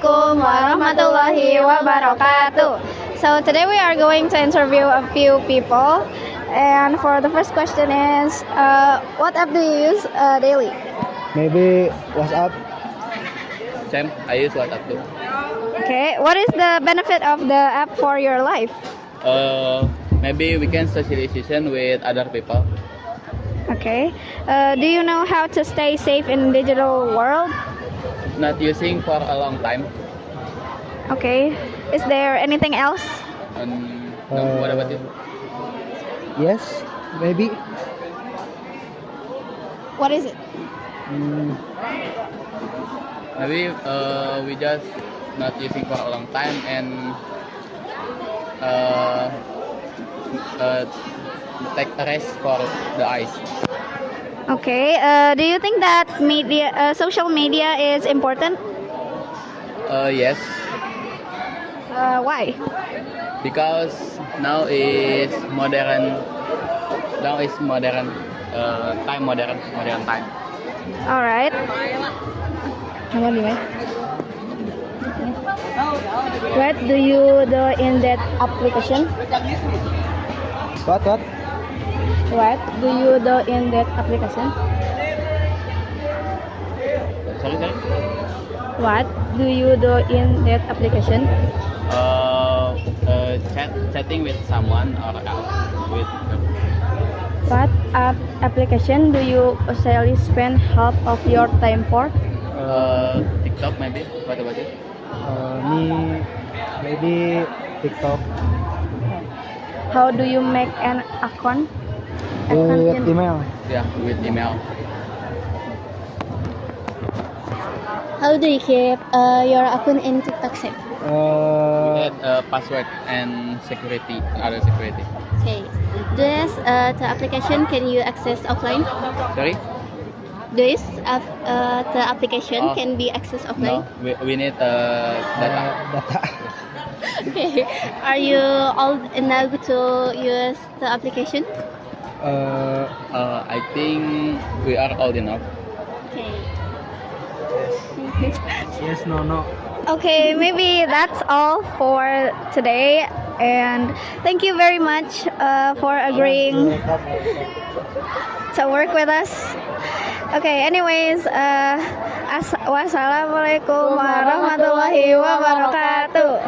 Assalamualaikum warahmatullahi wabarakatuh. So today we are going to interview a few people, and for the first question is, what app do you use daily? Maybe WhatsApp. Same, I use WhatsApp too. Okay, what is the benefit of the app for your life? Maybe we can socialization with other people. Okay, do you know how to stay safe in digital world? Not using for a long time. Okay, is there anything else? No, what about you? Yes, maybe. What is it? Maybe we just not using for a long time and take a rest for the eyes. Okay, do you think that social media is important? Yes, Why? because now is modern. Now is modern time. Modern time. All right. What do you do in that application? What? What do you do in that application? Sorry. What do you do in that application? Chatting with someone or with What application do you usually spend half of your time for? TikTok maybe. What about you? Me, maybe TikTok. How do you make an account? With email. Yeah, with email. How do you keep your account in TikTok safe? We had password and security, other security. Okay. This the application can you access offline? Sorry? This the application Oh. can be accessed offline. No, we need data. Data. Okay. Are you old enough to use the application? I think we are old enough. Okay. Yes, no. Okay, maybe that's all for today. And thank you very much for agreeing to work with us. Okay, anyways, wassalamualaikum warahmatullahi wabarakatuh.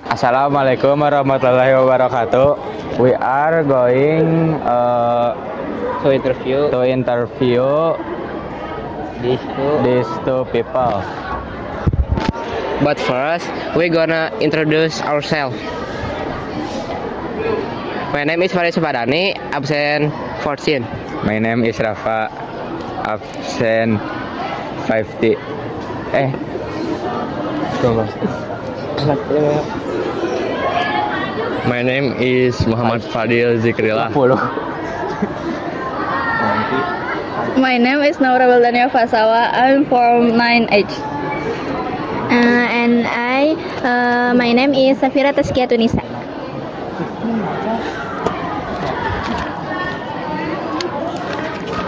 Assalamualaikum warahmatullahi wabarakatuh. We are going To interview to interview these two people. But first, we're gonna introduce ourselves. My name is Faris Padani, absent 14. My name is Rafa, absent 50. My name is Muhammad Fadil Zikrillah. My name is Naura Beldania Fasawa. I'm from 9H. And my name is Safira Tazkia Tunisa.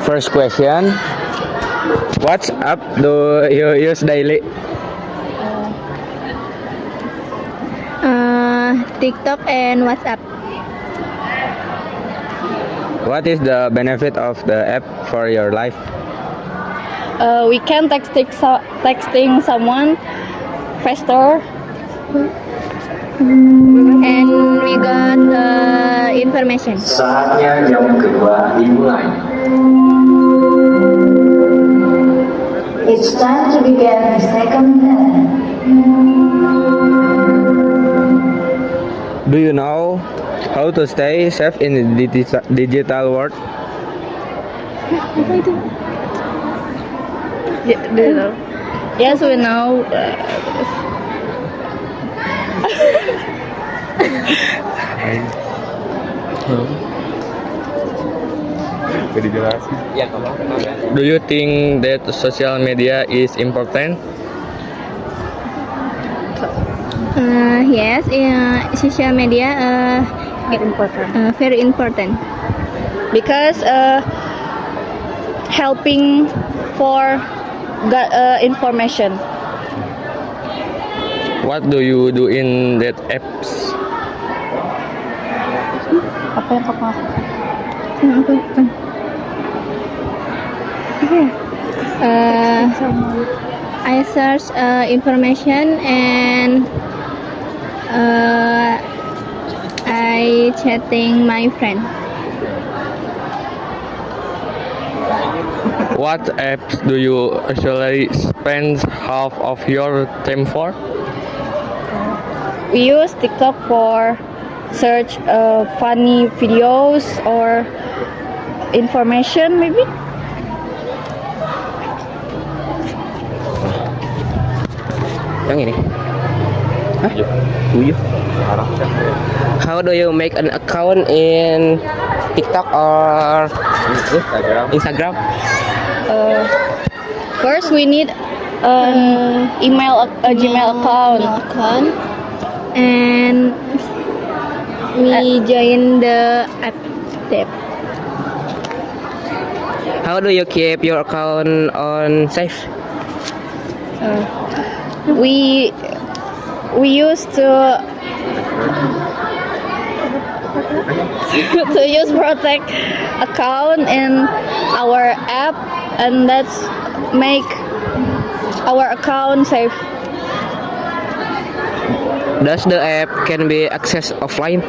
First question. What app do you use daily? TikTok and WhatsApp. What is the benefit of the app for your life? We can texting someone faster, and we got information. Saatnya jam kedua dimulai. It's time to begin the second lesson. Do you know how to stay safe in the digital world? Yes, we know. Do you think that social media is important? Yes, social media very important because helping for got information. What do you do in that apps? Apa yang kamu lakukan? I search information and I chatting my friend. What apps do you usually spend half of your time for? We use TikTok for search funny videos or information maybe. Yang ini. Hah? How do you make an account in TikTok or Instagram? First, we need an Gmail account, and we join the app. How do you keep your account on safe? We used to use protect account in our app, and that's make our account safe. Does the app can be accessed offline?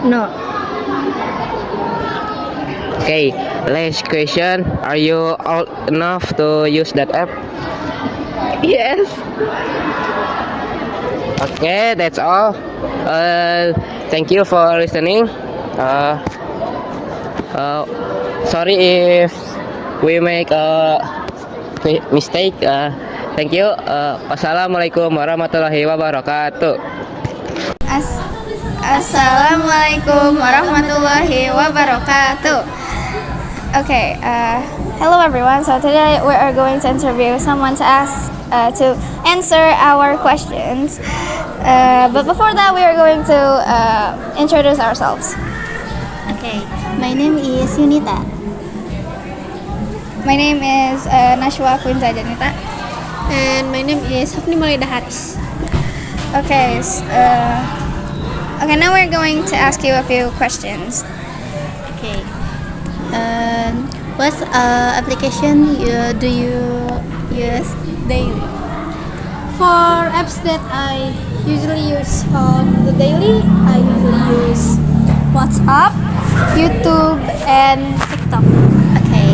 No. Okay, last question. Are you old enough to use that app? Yes. Okay, that's all. Thank you for listening. Sorry if we make a mistake. Thank you. Wassalamualaikum warahmatullahi wabarakatuh. Assalamualaikum warahmatullahi wabarakatuh. Okay, hello everyone. So today we are going to interview someone to answer our questions. But before that, we are going to introduce ourselves. Okay, my name is Yunita. My name is Nashwa Kunza Janita. And my name is Hafni Maulida Haris. Okay, okay. Now we're going to ask you a few questions. Okay. What application do you use daily? For apps that I usually use on the daily, I usually use WhatsApp, YouTube, and TikTok. Okay.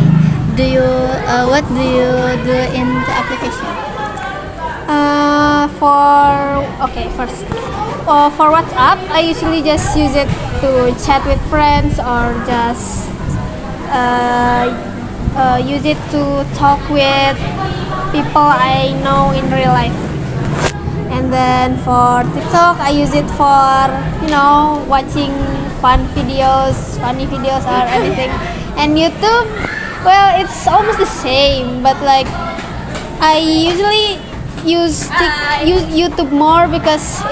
What do you do in the application? For WhatsApp, I usually just use it to chat with friends or just use it to talk with people I know in real life. And then for TikTok, I use it for watching funny videos or anything. And YouTube, well, it's almost the same, but like I usually use YouTube more because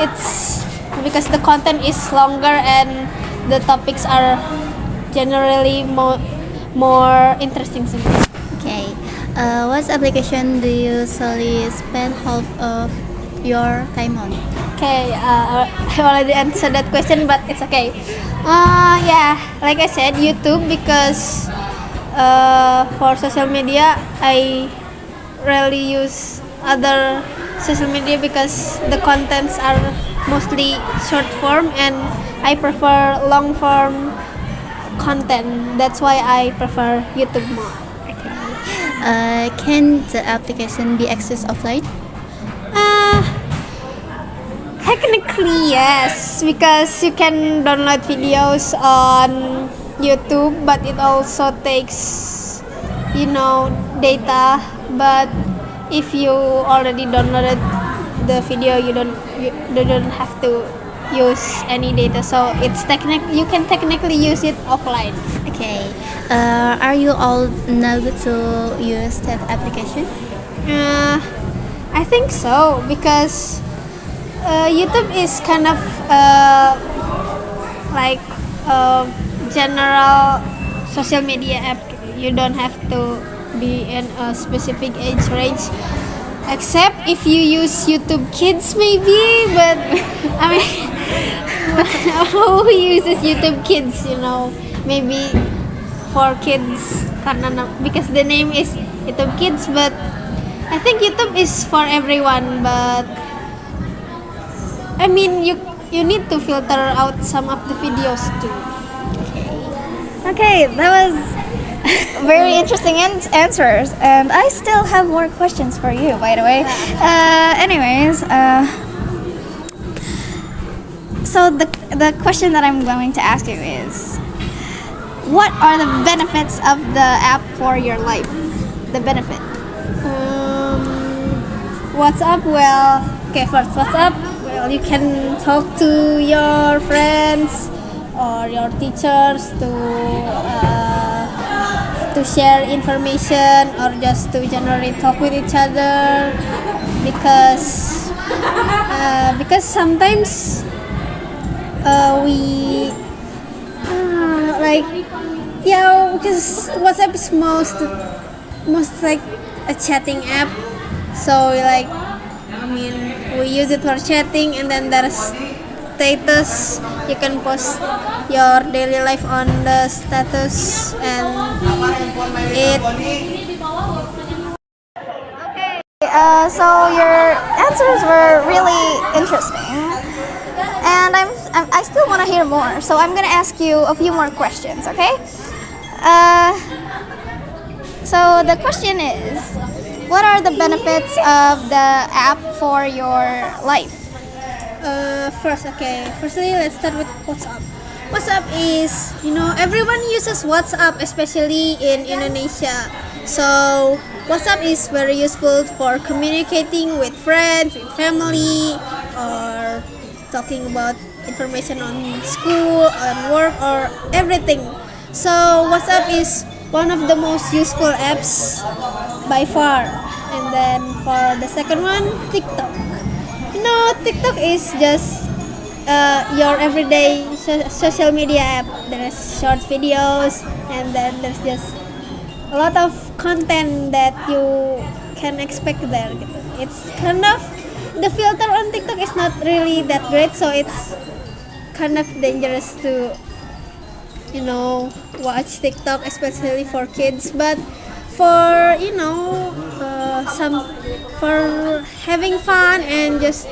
the content is longer and the topics are generally more interesting to me. Okay. What application do you usually spend half of your time on? Okay, I already answered that question, but it's okay. Yeah, like I said, YouTube, because for social media I rarely use other social media because the contents are mostly short form and I prefer long form content. That's why I prefer YouTube more. Can the application be accessed offline? Technically yes, because you can download videos on YouTube, but it also takes data. But if you already downloaded the video, you don't have to use any data, so you can technically use it offline. Okay. Are you all now to use that application? I think so, because YouTube is kind of like a general social media app. you don't have to be in a specific age range, except if you use YouTube Kids maybe. But I mean, who uses YouTube Kids? Maybe for kids, because the name is YouTube Kids. But I think YouTube is for everyone. But I mean, you need to filter out some of the videos too. Okay, that was very interesting answers, and I still have more questions for you, by the way. So the question that I'm going to ask you is, what are the benefits of the app for your life? The benefit. WhatsApp, first WhatsApp, you can talk to your friends or your teachers to share information, or just to generally talk with each other, because sometimes because WhatsApp is most like a chatting app. So we use it for chatting, and then there's status. You can post your daily life on the status, and So your answers were really interesting, and I still want to hear more. So I'm gonna ask you a few more questions, okay? So the question is, what are the benefits of the app for your life? Firstly, let's start with WhatsApp. WhatsApp is, everyone uses WhatsApp, especially in Indonesia. So WhatsApp is very useful for communicating with friends, with family, or talking about information on school, on work, or everything. So WhatsApp is one of the most useful apps by far. And then for the second one, TikTok. TikTok is just your everyday social media app. There's short videos, and then there's just a lot of content that you can expect there. It's kind of, the filter on TikTok is not really that great, so it's kind of dangerous to watch TikTok, especially for kids. But for for having fun and just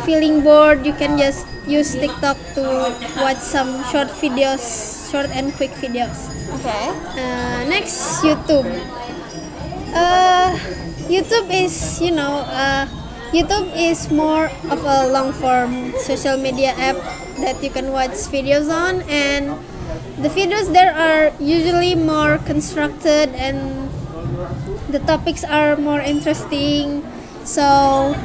feeling bored, you can just use TikTok to watch some short and quick videos. Okay. Next, YouTube. YouTube is more of a long form social media app that you can watch videos on, and the videos there are usually more constructed, and the topics are more interesting, so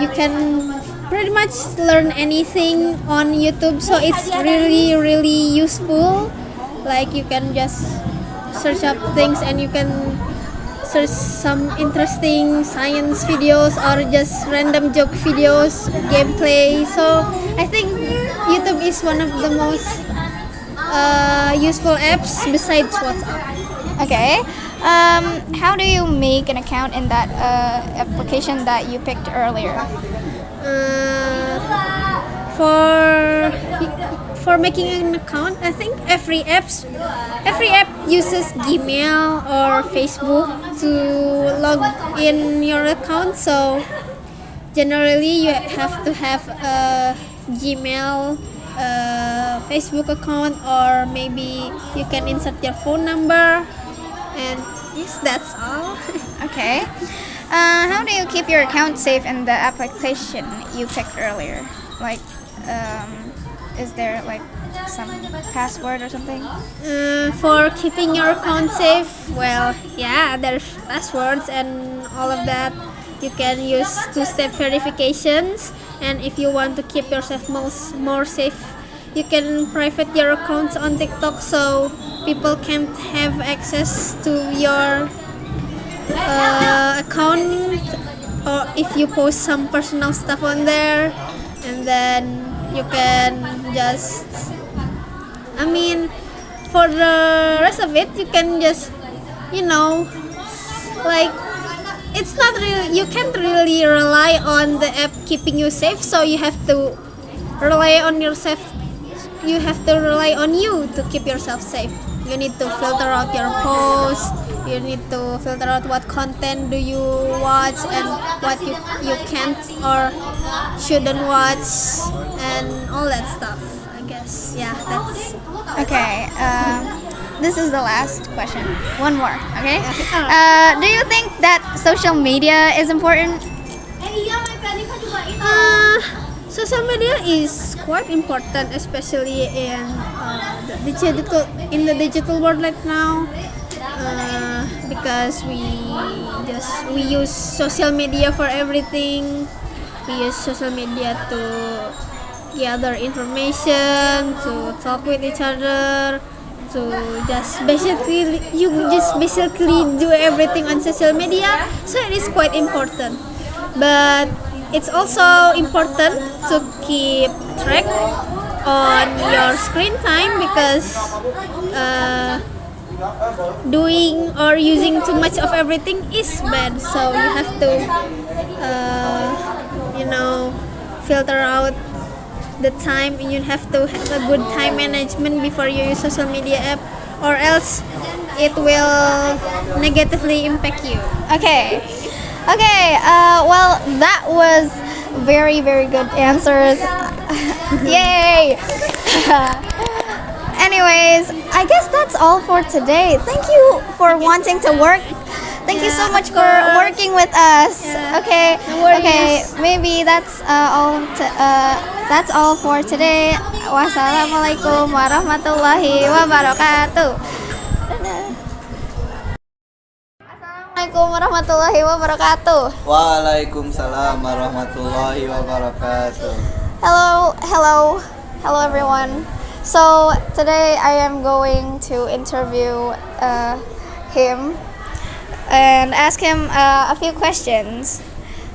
you can pretty much learn anything on YouTube. So it's really, really useful. Like, you can just search up things, and you can search some interesting science videos, or just random joke videos, gameplay. So I think YouTube is one of the most useful apps besides WhatsApp. Okay. How do you make an account in that application that you picked earlier? For making an account, I think every app uses Gmail or Facebook to log in your account. So generally, you have to have a Gmail, Facebook account, or maybe you can insert your phone number. And yes, that's all. Okay. How do you keep your account safe in the application you picked earlier? Like, is there like some password or something? For keeping your account safe, there's passwords and all of that. You can use two-step verifications, and if you want to keep yourself more safe, you can private your accounts on TikTok, so people can't have access to your account, or if you post some personal stuff on there. And then you can just for the rest of it, you can just, you know, like, it's not really, you can't really rely on the app keeping you safe, so you have to rely on yourself. You have to rely on you to keep yourself safe. You need to filter out your posts. You need to filter out what content do you watch and what you can't or shouldn't watch and all that stuff. I guess, yeah, that's Okay. This is the last question. One more. Okay. Do you think that social media is important? Social media is quite important, especially in the digital world right now, because we use social media for everything. We use social media to gather information, to talk with each other, to just basically do everything on social media. So it is quite important, but it's also important to keep track on your screen time, because doing or using too much of everything is bad. So you have to filter out the time, and you have to have a good time management before you use social media app, or else it will negatively impact you. Okay. Well, that was very, very good answers. Yay! Anyways, I guess that's all for today. Thank you for wanting to work. Thank you so much for working with us. Okay. Okay. Maybe that's that's all for today. Wassalamualaikum warahmatullahi wabarakatuh. Assalamualaikum warahmatullahi wabarakatuh. Waalaikumsalam warahmatullahi wabarakatuh. Hello everyone. So today I am going to interview him and ask him a few questions.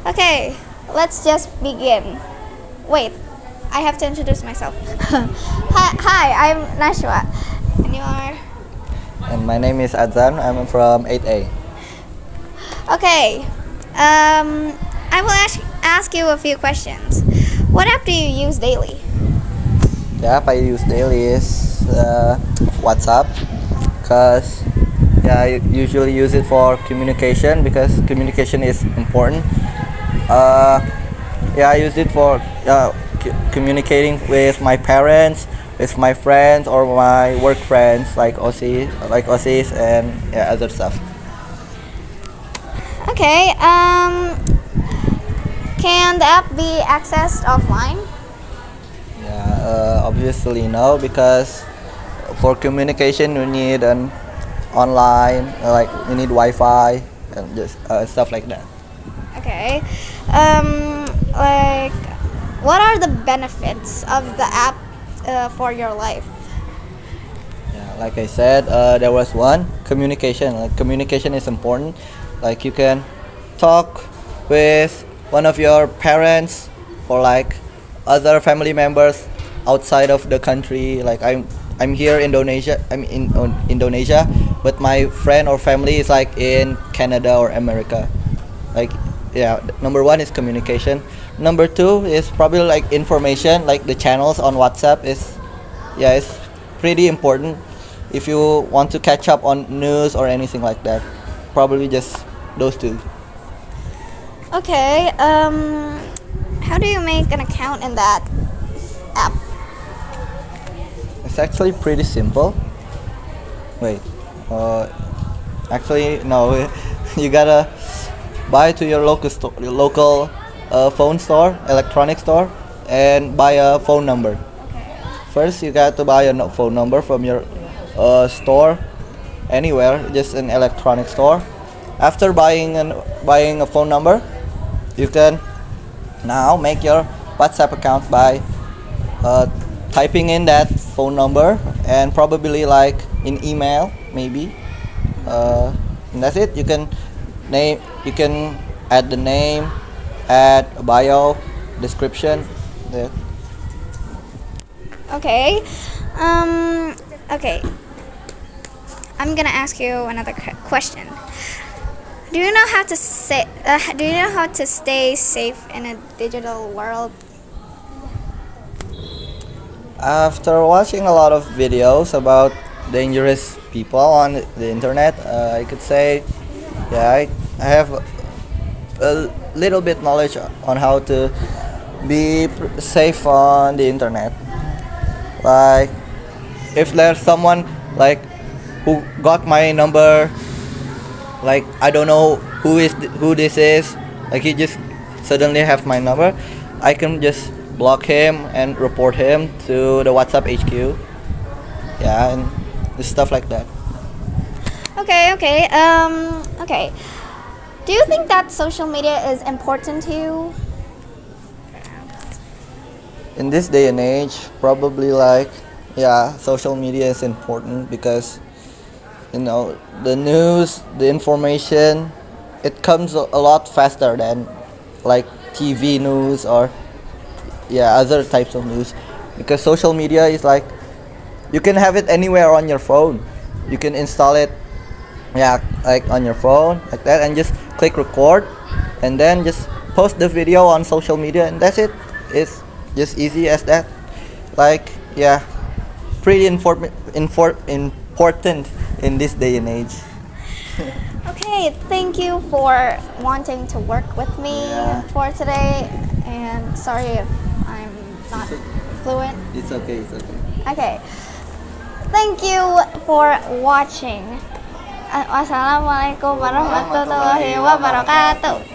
Okay, let's just begin. Wait, I have to introduce myself. Hi, I'm Nashwa. And you are? And my name is Adzan. I'm from 8A. Okay, I will ask you a few questions. What app do you use daily? The app I use daily is WhatsApp, because I usually use it for communication, because communication is important. I use it for communicating with my parents, with my friends, or my work friends like OSIS and other stuff. Okay, can the app be accessed offline? Obviously no, because for communication you need an online, like you need Wi-Fi and just stuff like that. Okay, like, what are the benefits of the app for your life? Like I said, there was one communication. Like, communication is important. Like, you can talk with one of your parents or like other family members outside of the country. Like, I'm here in Indonesia. I'm in Indonesia, but my friend or family is like in Canada or America. Like, number one is communication. Number two is probably like information. Like, the channels on WhatsApp is it's pretty important if you want to catch up on news or anything like that. Probably just those two. Okay, how do you make an account in that app? It's actually pretty simple. Wait, actually no. You gotta buy to your local phone store, electronic store, and buy a phone number. First, you got to buy a phone number from your store, anywhere, just an electronic store. After buying a phone number, you can now make your WhatsApp account by typing in that phone number and probably like in email maybe. And that's it. You can add the name, add a bio, description. Yeah. Okay, okay. I'm gonna ask you another question. Do you know how to say? Do you know how to stay safe in a digital world? After watching a lot of videos about dangerous people on the internet, I could say, yeah, I have a little bit knowledge on how to be safe on the internet. Like, if there's someone like who got my number, like I don't know who this is, like he just suddenly have my number, I can just block him and report him to the WhatsApp HQ. Yeah, and stuff like that. Okay. Okay. Do you think that social media is important to you? In this day and age, probably like, yeah, social media is important because the news, the information, it comes a lot faster than like TV news or other types of news, because social media is like you can have it anywhere on your phone. You can install it like on your phone like that and just click record and then just post the video on social media, and that's it. It's just easy as that. Like, yeah, pretty important in this day and age. Okay, thank you for wanting to work with me Yeah. for today, and sorry if I'm not fluent. It's okay. Okay, thank you for watching. Wassalamualaikum warahmatullahi wabarakatuh.